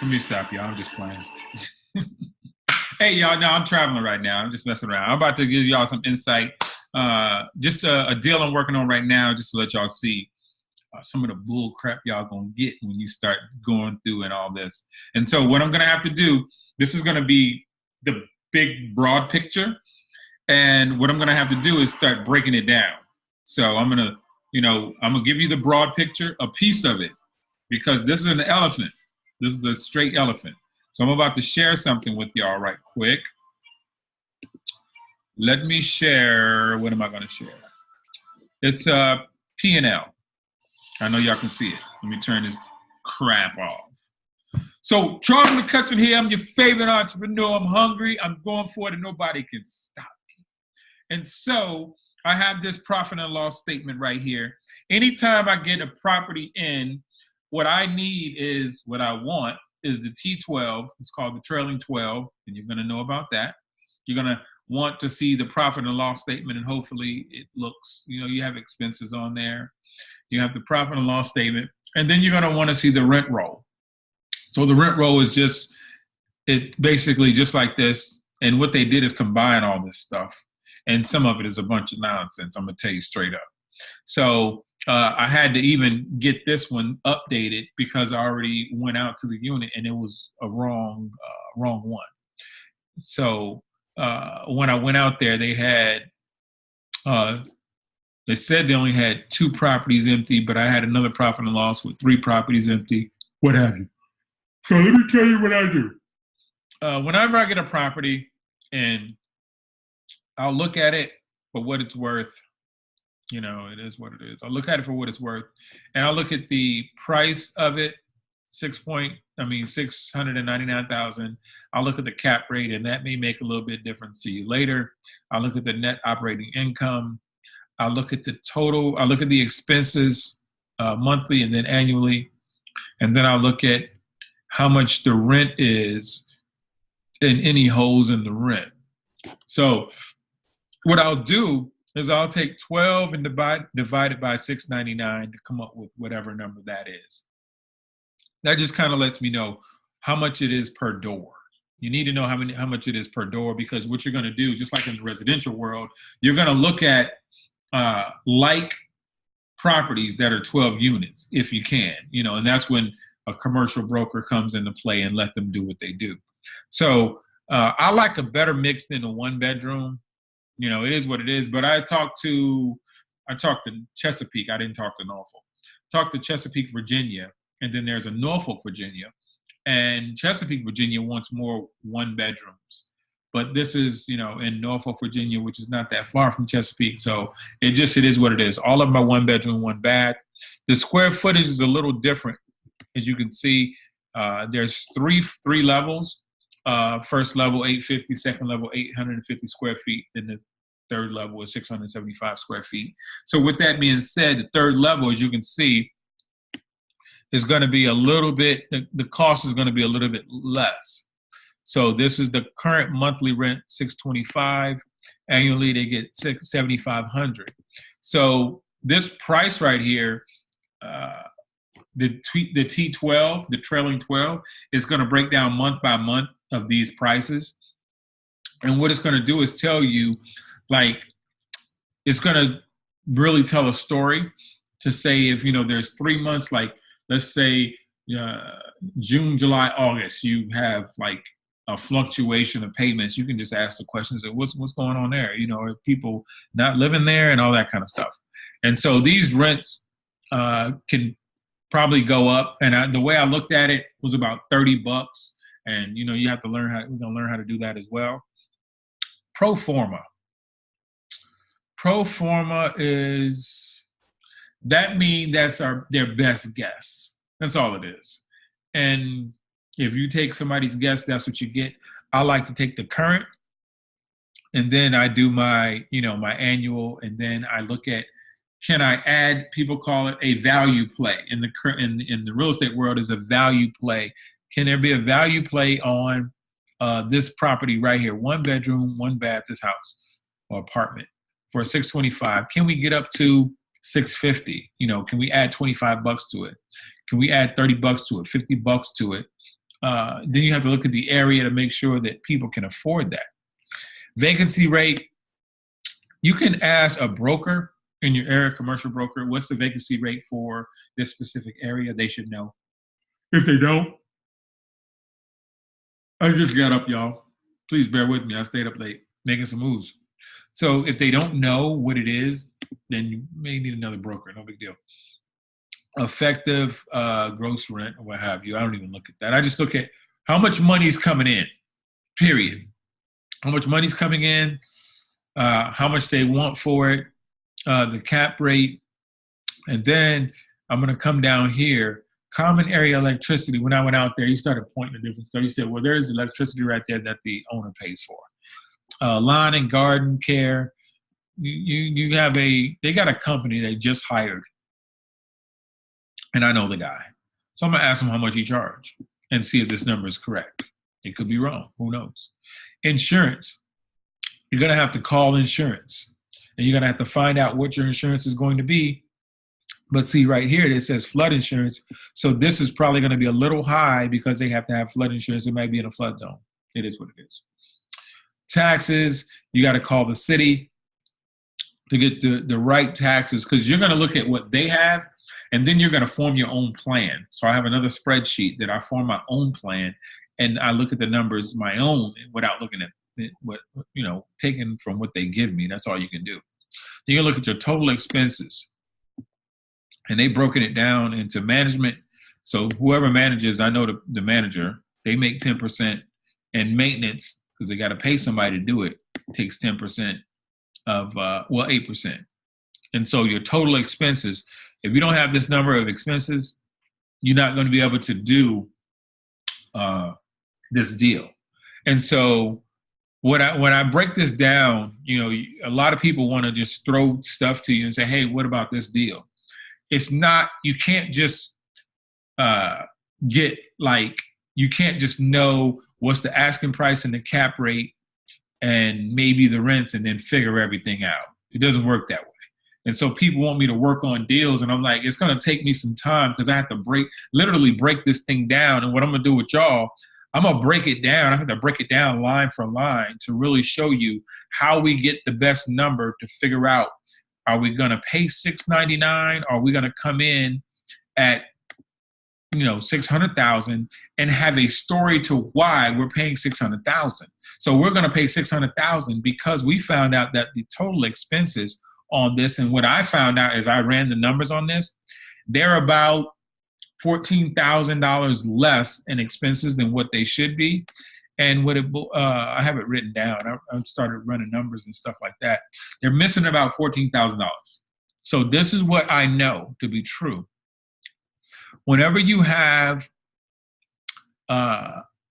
Let me stop y'all. I'm just playing. Hey, y'all. No, I'm traveling right now. I'm just messing around. I'm about to give y'all some insight. Just a deal I'm working on right now, just to let y'all see some of the bull crap y'all gonna get when you start going through and all this. And so what I'm gonna have to do, this is gonna be the big broad picture. And what I'm gonna have to do is start breaking it down. So I'm gonna give you the broad picture, a piece of it, because this is an elephant. This is a straight elephant. So I'm about to share something with y'all right quick. Let me share, what am I gonna share? It's P&L. I know y'all can see it. Let me turn this crap off. So Charles McCutcheon here. I'm your favorite entrepreneur. I'm hungry. I'm going for it and nobody can stop me. And so I have this profit and loss statement right here. Anytime I get a property in, what I need is, what I want is the T12. It's called the trailing 12, and you're gonna know about that. You're gonna want to see the profit and loss statement, and hopefully it looks, you have expenses on there. You have the profit and loss statement, and then you're gonna wanna see the rent roll. So the rent roll is basically just like this, and what they did is combine all this stuff, and some of it is a bunch of nonsense, I'm gonna tell you straight up. So I had to even get this one updated because I already went out to the unit and it was a wrong one. So when I went out there, they said they only had 2 properties empty, but I had another profit and loss with 3 properties empty, what have you. So let me tell you what I do. Whenever I get a property, and I'll look at it for what it's worth, it is what it is. I'll look at it for what it's worth, and I'll look at the price of it, $699,000. I'll look at the cap rate, and that may make a little bit difference to you later. I'll look at the net operating income. I'll look at the total. I'll look at the expenses monthly and then annually, and then I'll look at how much the rent is and any holes in the rent. So what I'll do is I'll take 12 and divide it by 699 to come up with whatever number that is. That just kind of lets me know how much it is per door. You need to know how much it is per door, because what you're going to do, just like in the residential world, you're going to look at like properties that are 12 units if you can, and that's when a commercial broker comes into play and let them do what they do. So I like a better mix than a 1-bedroom. It is what it is. But I talked to Chesapeake. I didn't talk to Norfolk. Talked to Chesapeake, Virginia, and then there's a Norfolk, Virginia. And Chesapeake, Virginia wants more 1-bedrooms. But this is, in Norfolk, Virginia, which is not that far from Chesapeake. So it is what it is. All of my 1-bedroom, 1-bath. The square footage is a little different. As you can see, there's three levels. First level, 850, second level, 850 square feet, and the third level is 675 square feet. So with that being said, the third level, as you can see, is going to be a little bit, the cost is going to be a little bit less. So this is the current monthly rent, $625. Annually, they get $7,500. So this price right here, the T12, the trailing 12, is going to break down month by month of these prices. And what it's going to do is tell you, it's going to really tell a story to say if, there's 3 months, let's say June, July, August, you have a fluctuation of payments. You can just ask the questions of what's going on there? Are people not living there and all that kind of stuff? And so these rents can probably go up. And the way I looked at it was about $30. And, you have to we're going to learn how to do that as well. Pro forma. Pro forma that means that's their best guess. That's all it is. And if you take somebody's guess, that's what you get. I like to take the current, and then I do my annual, and then I look at, can I add, people call it a value play. In the real estate world is a value play. Can there be a value play on this property right here? 1-bedroom, 1-bath, this house or apartment for $625. Can we get up to $650? Can we add $25 to it? Can we add $30 to it, $50 to it? Then you have to look at the area to make sure that people can afford that. Vacancy rate, you can ask a broker in your area, commercial broker, what's the vacancy rate for this specific area? They should know. If they don't, I just got up, y'all. Please bear with me. I stayed up late making some moves. So if they don't know what it is, then you may need another broker. No big deal. Effective gross rent or what have you. I don't even look at that. I just look at how much money is coming in, period. How much money's coming in, how much they want for it, the cap rate. And then I'm going to come down here. Common area electricity. When I went out there, he started pointing at different stuff. He said, well, there's electricity right there that the owner pays for. Lawn and garden care. You have they got a company they just hired. And I know the guy. So I'm going to ask him how much he charged and see if this number is correct. It could be wrong. Who knows? Insurance. You're going to have to call insurance. And you're going to have to find out what your insurance is going to be. But see right here, it says flood insurance. So this is probably going to be a little high because they have to have flood insurance. It might be in a flood zone. It is what it is. Taxes, you got to call the city to get the right taxes because you're going to look at what they have and then you're going to form your own plan. So I have another spreadsheet that I form my own plan and I look at the numbers my own without looking at what, taken from what they give me. That's all you can do. Then you look at your total expenses. And they broken it down into management. So whoever manages, I know the manager, they make 10%, and maintenance, because they got to pay somebody to do it, takes 10% of, 8%. And so your total expenses, if you don't have this number of expenses, you're not going to be able to do this deal. And so when I break this down, a lot of people want to just throw stuff to you and say, hey, what about this deal? It's not, you can't just you can't just know what's the asking price and the cap rate and maybe the rents and then figure everything out. It doesn't work that way. And so people want me to work on deals and I'm like, it's going to take me some time because I have to literally break this thing down. And what I'm going to do with y'all, I'm going to break it down. I have to break it down line for line to really show you how we get the best number to figure out, are we going to pay $699? Are we going to come in at, $600,000 and have a story to why we're paying $600,000? So we're going to pay $600,000 because we found out that the total expenses on this, and what I found out as I ran the numbers on this, they're about $14,000 less in expenses than what they should be. And I have it written down. I started running numbers and stuff like that. They're missing about $14,000. So this is what I know to be true. Whenever you have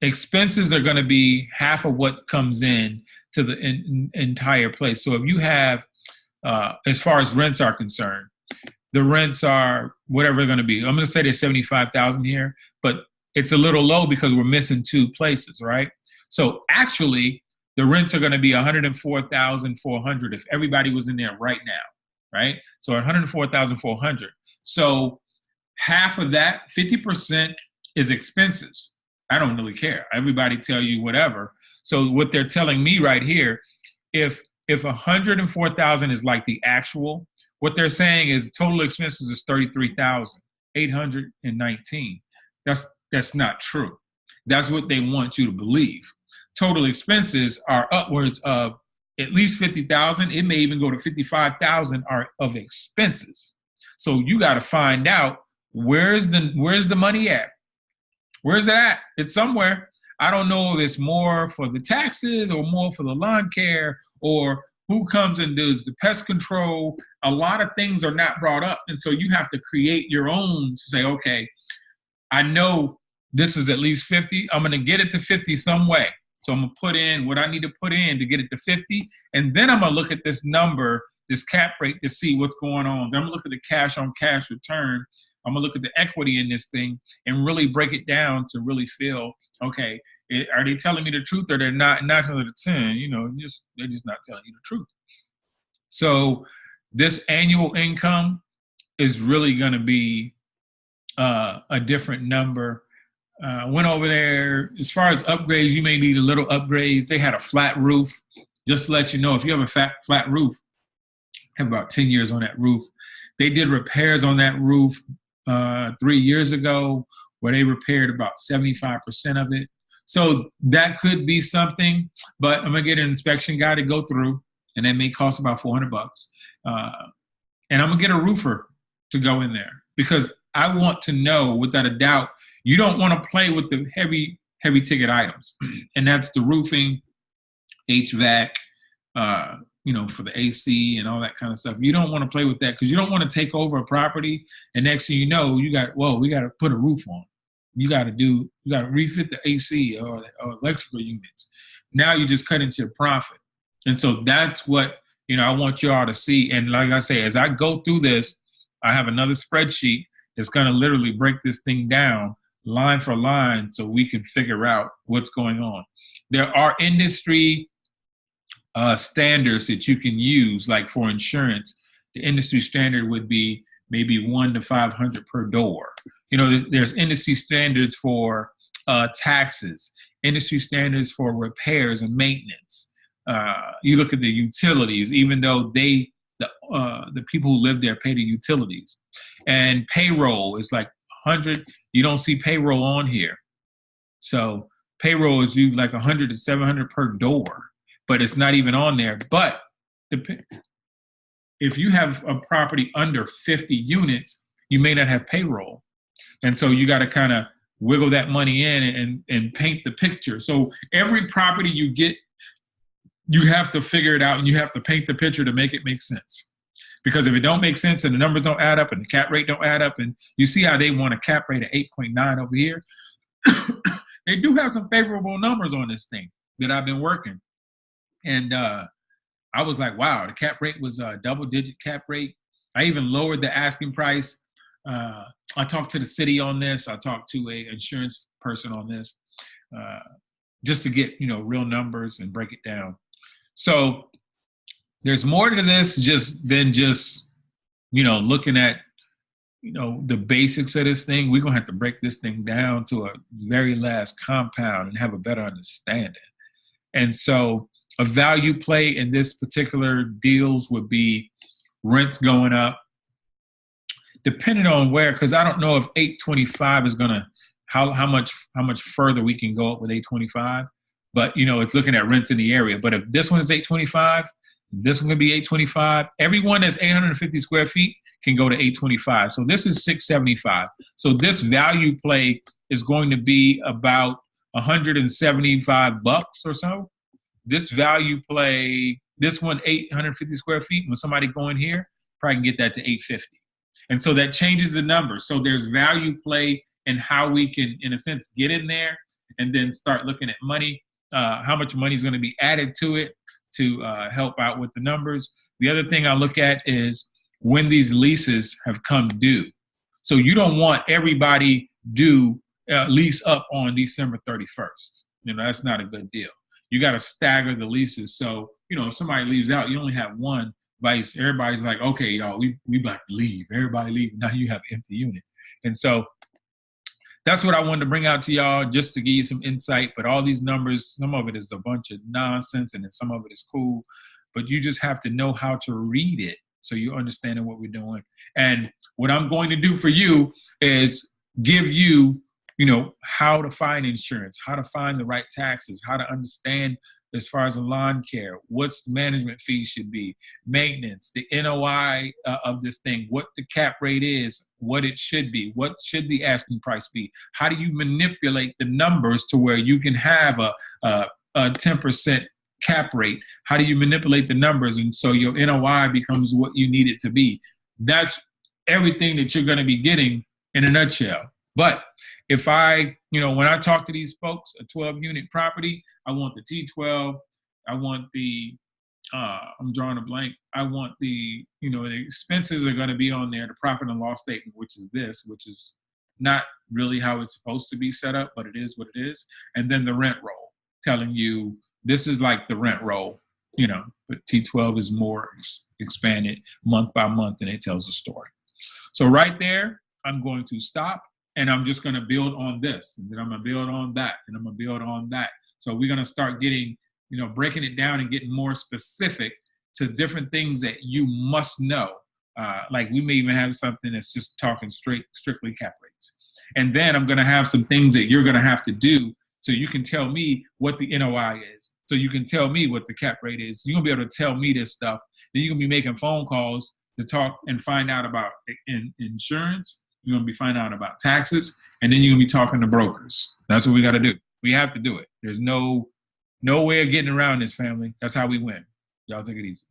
expenses are going to be half of what comes in to the entire place. So if you have, as far as rents are concerned, the rents are whatever they're going to be. I'm going to say there's $75,000 here, but it's a little low because we're missing two places, right? So actually, the rents are going to be $104,400 if everybody was in there right now, right? So $104,400. So half of that, 50%, is expenses. I don't really care. Everybody tell you whatever. So what they're telling me right here, if 104,000 is like the actual, what they're saying is total expenses is 33,819. That's not true. That's what they want you to believe. Total expenses are upwards of at least 50,000. It may even go to 55,000 are of expenses. So you got to find out where's the money at? Where's it at? It's somewhere. I don't know if it's more for the taxes or more for the lawn care or who comes and does the pest control. A lot of things are not brought up. And so you have to create your own to say, okay, I know this is at least 50. I'm going to get it to 50 some way. So I'm going to put in what I need to put in to get it to 50. And then I'm going to look at this number, this cap rate, to see what's going on. Then I'm going to look at the cash on cash return. I'm going to look at the equity in this thing and really break it down to really feel, okay, are they telling me the truth or they're not telling the 10? They're just not telling you the truth. So this annual income is really going to be a different number Went over there. As far as upgrades, you may need a little upgrade. They had a flat roof. Just to let you know, if you have a flat roof, have about 10 years on that roof. They did repairs on that roof 3 years ago where they repaired about 75% of it. So that could be something, but I'm gonna get an inspection guy to go through, and that may cost about $400. And I'm gonna get a roofer to go in there because I want to know without a doubt, you don't want to play with the heavy ticket items. And that's the roofing, HVAC, for the AC and all that kind of stuff. You don't want to play with that because you don't want to take over a property. And next thing you know, we got to put a roof on. You got to refit the AC or electrical units. Now you just cut into your profit. And so that's what, I want you all to see. And like I say, as I go through this, I have another spreadsheet that's going to literally break this thing down line for line so we can figure out what's going on. There are industry standards that you can use, like for insurance. The industry standard would be maybe 1 to 500 per door. There's industry standards for taxes, industry standards for repairs and maintenance. You look at the utilities, even though the people who live there pay the utilities. And payroll is like 100. You don't see payroll on here. So payroll is usually like 100 to 700 per door, but it's not even on there. But if you have a property under 50 units, you may not have payroll. And so you got to kind of wiggle that money in and paint the picture. So every property you get, you have to figure it out and you have to paint the picture to make it make sense. Because if it don't make sense and the numbers don't add up and the cap rate don't add up, and you see how they want a cap rate of 8.9 over here, they do have some favorable numbers on this thing that I've been working. And I was like, wow, the cap rate was a double-digit cap rate. I even lowered the asking price. I talked to the city on this. I talked to an insurance person on this just to get, real numbers and break it down. So there's more to this than just looking at, the basics of this thing. We're going to have to break this thing down to a very last compound and have a better understanding. And so a value play in this particular deals would be rents going up, depending on where, because I don't know if 825 is going to, how much further we can go up with 825. But, it's looking at rents in the area. But if this one is 825, this one going to be 825. Everyone that's 850 square feet can go to 825. So this is 675. So this value play is going to be about $175 or so. This value play, this one 850 square feet, when somebody go in here, probably can get that to 850. And so that changes the numbers. So there's value play and how we can, in a sense, get in there and then start looking at money, how much money is going to be added to it to help out with the numbers. The other thing I look at is when these leases have come due. So you don't want everybody due lease up on December 31st. That's not a good deal. You got to stagger the leases. So, if somebody leaves out, you only have one vice. Everybody's like, okay, y'all, we about to leave. Everybody leave. Now you have an empty unit. And so that's what I wanted to bring out to y'all, just to give you some insight. But all these numbers, some of it is a bunch of nonsense and then some of it is cool. But you just have to know how to read it so you're understanding what we're doing. And what I'm going to do for you is give you, how to find insurance, how to find the right taxes, how to understand as far as the lawn care, what's the management fee should be, maintenance, the NOI of this thing, what the cap rate is, what it should be, what should the asking price be, how do you manipulate the numbers to where you can have a 10% cap rate, how do you manipulate the numbers and so your NOI becomes what you need it to be. That's everything that you're going to be getting in a nutshell. But if when I talk to these folks, a 12-unit property, I want the T12, I want the, I'm drawing a blank, I want the, the expenses are going to be on there, the profit and loss statement, which is not really how it's supposed to be set up, but it is what it is. And then the rent roll, telling you this is like the rent roll, but T12 is more expanded month by month and it tells a story. So right there, I'm going to stop. and I'm just going to build on this, and then I'm going to build on that, and I'm going to build on that. So we're going to start getting, breaking it down and getting more specific to different things that you must know. Like we may even have something that's just talking strictly cap rates. And then I'm going to have some things that you're going to have to do so you can tell me what the NOI is. So you can tell me what the cap rate is. You're going to be able to tell me this stuff. Then you're going to be making phone calls to talk and find out about insurance. You're going to be finding out about taxes. And then you're going to be talking to brokers. That's what we got to do. We have to do it. There's no way of getting around this, family. That's how we win. Y'all take it easy.